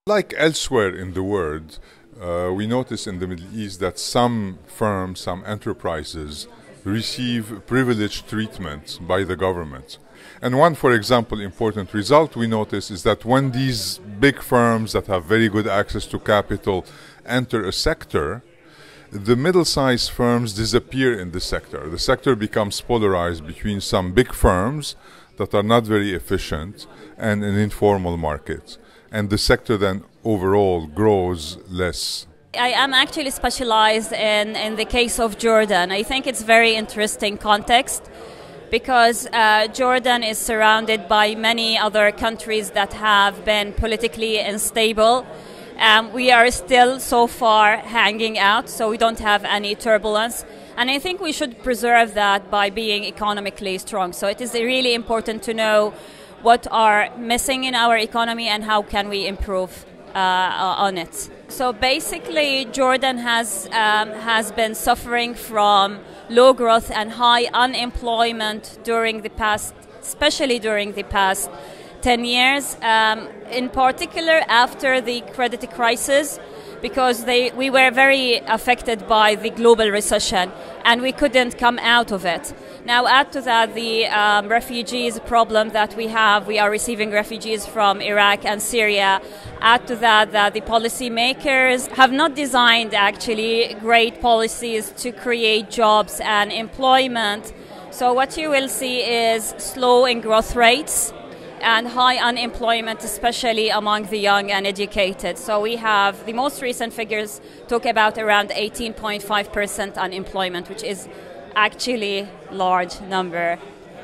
Like elsewhere in the world, we notice in the Middle East that some firms, some enterprises receive privileged treatment by the government. And one, for example, important result we notice is that when these big firms that have very good access to capital enter a sector, the middle-sized firms disappear in the sector. The sector becomes polarized between some big firms that are not very efficient and an informal market. And the sector then overall grows less. I am actually specialized in the case of Jordan. I think it's very interesting context because Jordan is surrounded by many other countries that have been politically unstable. We are still so far hanging out, so we don't have any turbulence. And I think we should preserve that by being economically strong. So it is really important to know what are missing in our economy and how can we improve on it. So basically, Jordan has been suffering from low growth and high unemployment during the past, especially during the past 10 years, in particular after the credit crisis, because we were very affected by the global recession and we couldn't come out of it. Now add to that the refugees problem that we are receiving refugees from Iraq and Syria. Add to that the policymakers have not designed actually great policies to create jobs and employment. So what you will see is slow in growth rates and high unemployment, especially among the young and educated. So we have the most recent figures talk about around 18.5% unemployment, which is actually large number.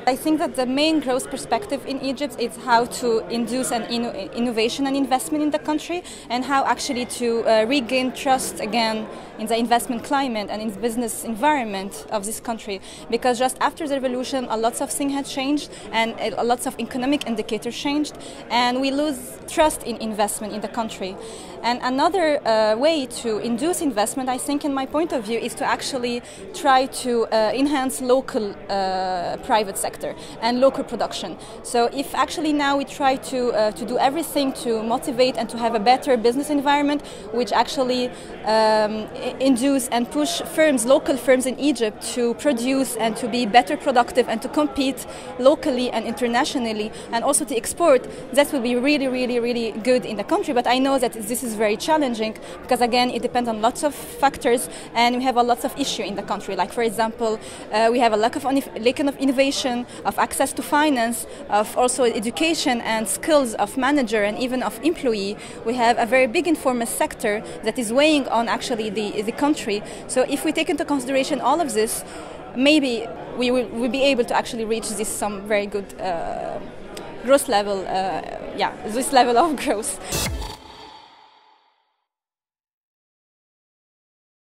I think that the main growth perspective in Egypt is how to induce an innovation and investment in the country, and how actually to regain trust again in the investment climate and in the business environment of this country. Because just after the revolution, a lot of things had changed and a lot of economic indicators changed, and we lose trust in investment in the country. And another way to induce investment, I think, in my point of view, is to actually try to enhance local private sector and local production. So if actually now we try to do everything to motivate and to have a better business environment, which actually induce and push firms, local firms in Egypt, to produce and to be better productive and to compete locally and internationally, and also to export, that will be really, really, really good in the country. But I know that this is very challenging because, again, it depends on lots of factors, and we have a lot of issues in the country. Like, for example, we have a lack of innovation, of access to finance, of also education and skills of manager and even of employee. We have a very big informal sector that is weighing on actually the country. So if we take into consideration all of this, maybe we will be able to actually reach some very good growth level, this level of growth.